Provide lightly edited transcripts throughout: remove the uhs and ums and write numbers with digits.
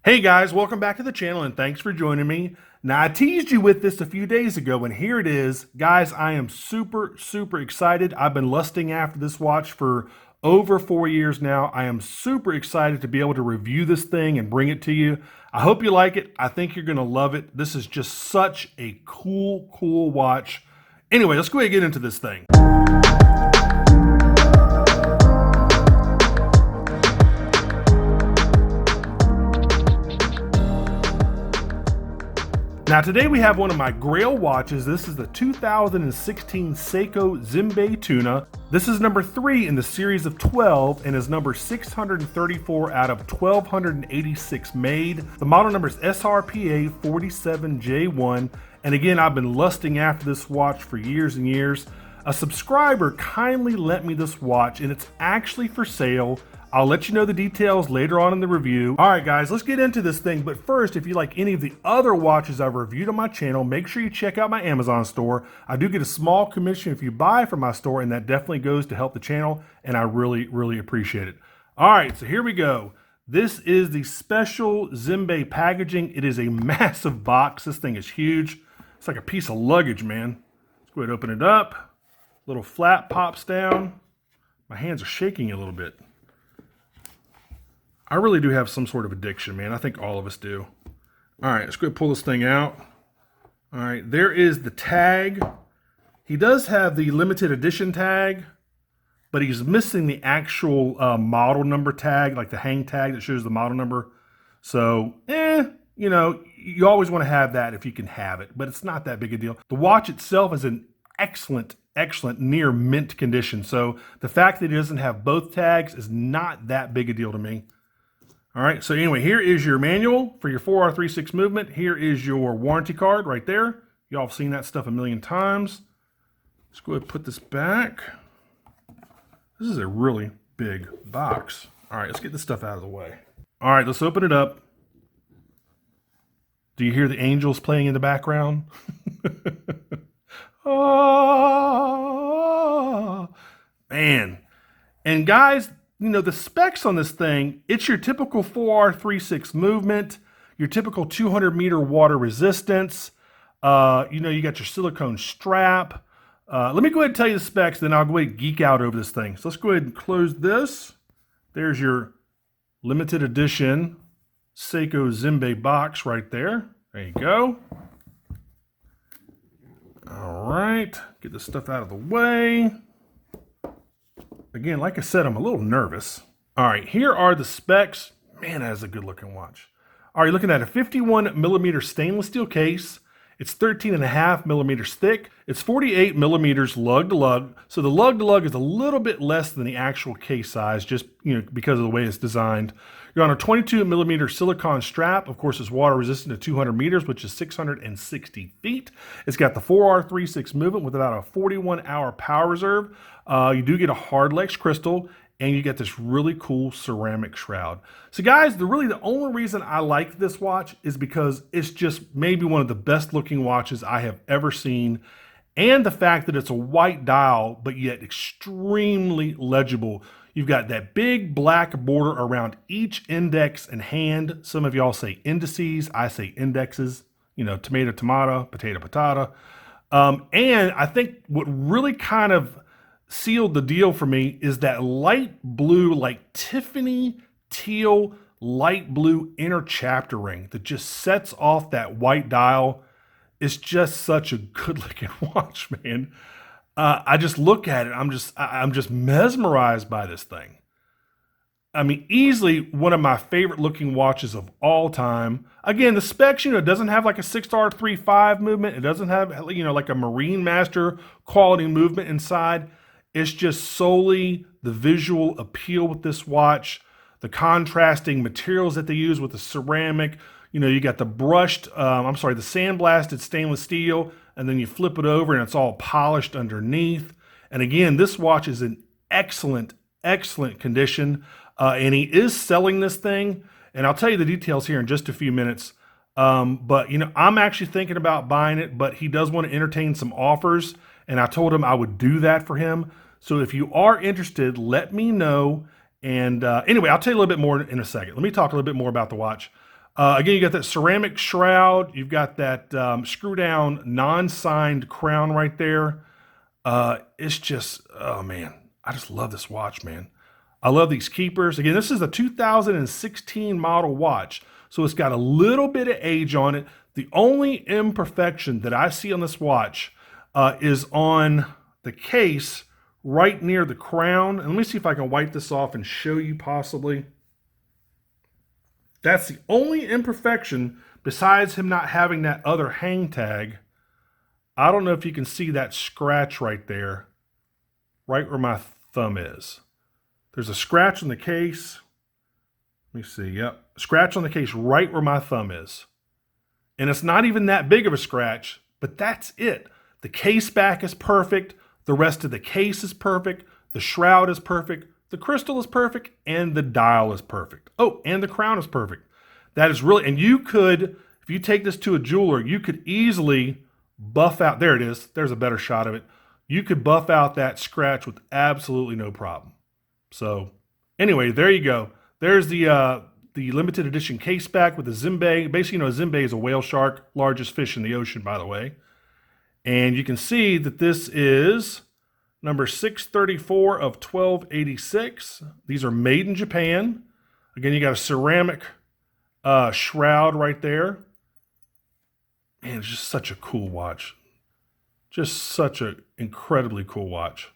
Hey guys, welcome back to the channel and thanks for joining me. Now I teased you with this a few days ago and here it is. Guys, I am super excited. I've been lusting after this watch for over 4 years now. I am super excited to be able to review this thing and bring it to you. I hope you like it. I think you're gonna love it. This is just such a cool watch. Anyway, let's go ahead and get into this thing. Now today we have one of my Grail watches. This is the 2016 Seiko Zimbe Tuna. This is number 3 in the series of 12 and is number 634 out of 1286 made. The model number is SRPA47J1. And again, I've been lusting after this watch for years and years. A subscriber kindly lent me this watch and it's actually for sale. I'll let you know the details later on in the review. All right, guys, let's get into this thing. But first, if you like any of the other watches I've reviewed on my channel, make sure you check out my Amazon store. I do get a small commission if you buy from my store, and that definitely goes to help the channel, and I really appreciate it. All right, so here we go. This is the special Zimbe packaging. It is a massive box. This thing is huge. It's like a piece of luggage, man. Let's go ahead and open it up. Little flap pops down. My hands are shaking a little bit. I really do have some sort of addiction, man. I think all of us do. All right, let's go ahead and pull this thing out. All right, there is the tag. He does have the limited edition tag, but he's missing the actual model number tag, like the hang tag that shows the model number. So, you know, you always want to have that if you can have it, but it's not that big a deal. The watch itself is in excellent near mint condition. So the fact that it doesn't have both tags is not that big a deal to me. All right, so anyway, here is your manual for your 4R36 movement. Here is your warranty card right there. Y'all have seen that stuff a million times. Let's go ahead and put this back. This is a really big box. All right, let's get this stuff out of the way. All right, let's open it up. Do you hear the angels playing in the background? Oh, man. And guys, you know, the specs on this thing, it's your typical 4R36 movement, your typical 200-meter water resistance. You know, you got your silicone strap. Let me go ahead and tell you the specs, then I'll go ahead and geek out over this thing. So let's go ahead and close this. There's your limited edition Seiko Zimbe box right there. There you go. All right, get this stuff out of the way. Again, like I said, I'm a little nervous. All right, here are the specs. Man, that is a good looking watch. All right, you're looking at a 51 millimeter stainless steel case. It's 13.5 millimeters thick. It's 48 millimeters lug to lug. So the lug to lug is a little bit less than the actual case size, just because of the way it's designed. You're on a 22 millimeter silicone strap. Of course, it's water resistant to 200 meters, which is 660 feet. It's got the 4R36 movement with about a 41-hour power reserve. You do get a Hardlex crystal, and you get this really cool ceramic shroud. So guys, the only reason I like this watch is because it's just maybe one of the best looking watches I have ever seen. And the fact that it's a white dial, but yet extremely legible. You've got that big black border around each index and hand. Some of y'all say indices, I say indexes. You know, tomato, tomato, potato, potato. And I think what really kind of sealed the deal for me is that light blue, like Tiffany teal, light blue inner chapter ring that just sets off that white dial. It's just such a good looking watch, man. I just look at it. I'm just mesmerized by this thing. I mean, easily one of my favorite looking watches of all time. Again, the specs, it doesn't have like a 6R35 movement. It doesn't have, like a Marine Master quality movement inside. It's just solely the visual appeal with this watch, the contrasting materials that they use with the ceramic. You got the brushed, the sandblasted stainless steel, and then you flip it over and it's all polished underneath. And again, this watch is in excellent condition. And he is selling this thing. And I'll tell you the details here in just a few minutes. But I'm actually thinking about buying it, but he does want to entertain some offers. And I told him I would do that for him. So if you are interested, let me know. And anyway, I'll tell you a little bit more in a second. Let me talk a little bit more about the watch. Again, you got that ceramic shroud. You've got that screw down non-signed crown right there. It's just, oh man, I just love this watch, man. I love these keepers. Again, this is a 2016 model watch, so it's got a little bit of age on it. The only imperfection that I see on this watch is on the case right near the crown. And let me see if I can wipe this off and show you possibly. That's the only imperfection besides him not having that other hang tag. I don't know if you can see that scratch right there, right where my thumb is. There's a scratch on the case. Let me see, yep. Scratch on the case right where my thumb is. And it's not even that big of a scratch, but that's it. The case back is perfect. The rest of the case is perfect. The shroud is perfect. The crystal is perfect, and the dial is perfect. Oh, and the crown is perfect. That is really, and you could, if you take this to a jeweler, you could easily buff out, there it is, there's a better shot of it. You could buff out that scratch with absolutely no problem. So anyway, there you go. There's the limited edition case back with the Zimbe. Basically, a Zimbe is a whale shark, largest fish in the ocean, by the way. And you can see that this is number 634 of 1286. These are made in Japan. Again, you got a ceramic shroud right there. Man, it's just such a cool watch. Just such an incredibly cool watch.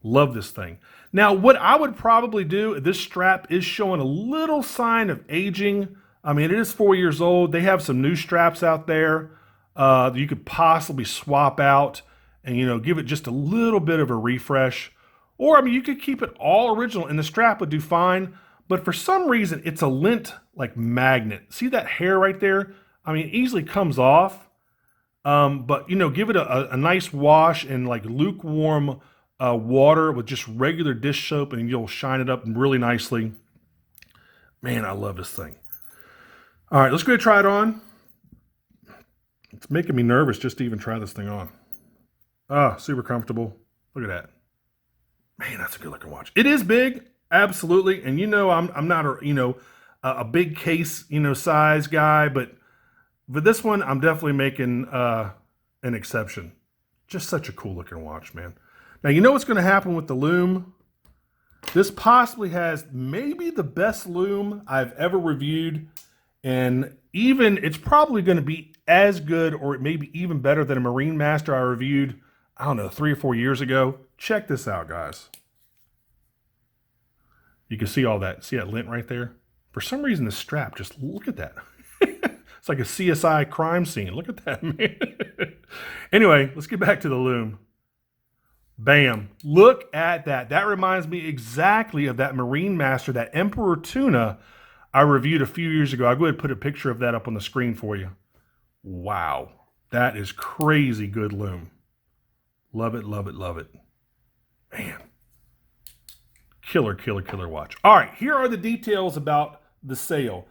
Love this thing. Now, what I would probably do, this strap is showing a little sign of aging. I mean, it is 4 years old. They have some new straps out there that you could possibly swap out and, give it just a little bit of a refresh. Or, I mean, you could keep it all original and the strap would do fine. But for some reason, it's a lint like magnet. See that hair right there? I mean, it easily comes off. But, give it a nice wash in like lukewarm water with just regular dish soap and you'll shine it up really nicely. Man, I love this thing. All right, let's go ahead and try it on. It's making me nervous just to even try this thing on. Ah, super comfortable. Look at that. Man, that's a good looking watch. It is big, absolutely. And I'm not a big case, size guy, but this one I'm definitely making an exception. Just such a cool looking watch, man. Now, you know what's going to happen with the Lume? This possibly has maybe the best Lume I've ever reviewed. And even, it's probably going to be as good or maybe even better than a Marine Master I reviewed, I don't know, 3 or 4 years ago. Check this out, guys. You can see all that. See that lint right there? For some reason, the strap, just look at that. It's like a CSI crime scene. Look at that, man. Anyway, let's get back to the Lume. Bam. Look at that. That reminds me exactly of that Marine Master, that Emperor Tuna I reviewed a few years ago. I'll go ahead and put a picture of that up on the screen for you. Wow. That is crazy good Lume. Love it, love it, love it. Man. Killer, killer, killer watch. All right, here are the details about the sale.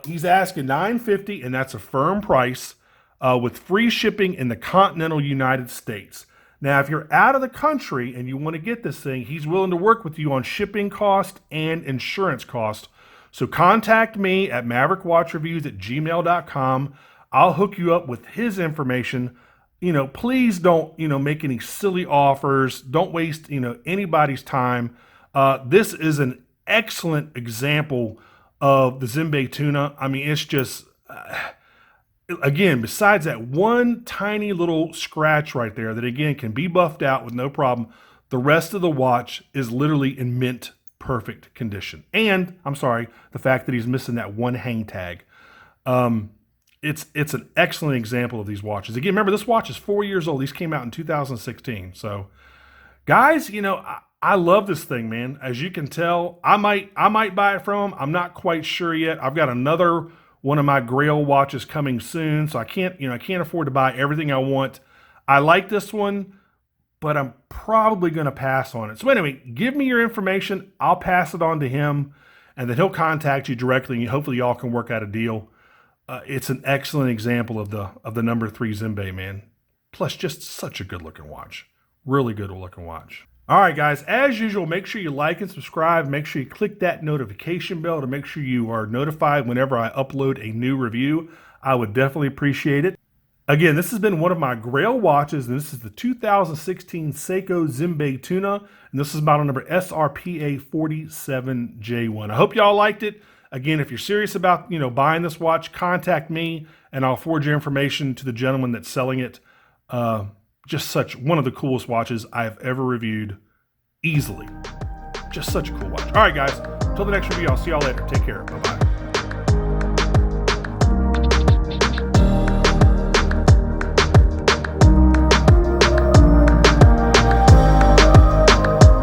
He's asking $950, and that's a firm price with free shipping in the continental United States. Now, if you're out of the country and you want to get this thing, he's willing to work with you on shipping cost and insurance cost. So contact me at maverikwatchreviews@gmail.com. I'll hook you up with his information. Please don't, make any silly offers. Don't waste, anybody's time. This is an excellent example of the Zimbe Tuna. I mean, it's just, again, besides that one tiny little scratch right there that, again, can be buffed out with no problem, the rest of the watch is literally in mint perfect condition. And, I'm sorry, the fact that he's missing that one hang tag. It's an excellent example of these watches. Again, remember, this watch is 4 years old. These came out in 2016. So, guys, I love this thing, man. As you can tell, I might buy it from him. I'm not quite sure yet. I've got another one of my Grail watches coming soon, so I can't afford to buy everything I want. I like this one, but I'm probably going to pass on it. So anyway, give me your information. I'll pass it on to him, and then he'll contact you directly, and hopefully y'all can work out a deal. It's an excellent example of the number 3 Zimbe, man. Plus, just such a good looking watch. Really good looking watch. All right, guys, as usual, make sure you like and subscribe. Make sure you click that notification bell to make sure you are notified whenever I upload a new review. I would definitely appreciate it. Again, this has been one of my Grail watches, and this is the 2016 Seiko Zimbe Tuna, and this is model number SRPA47J1. I hope y'all liked it. Again, if you're serious about buying this watch, contact me, and I'll forward your information to the gentleman that's selling it. Just one of the coolest watches I've ever reviewed, easily. Just such a cool watch. All right, guys, until the next review, I'll see y'all later. Take care. Bye-bye.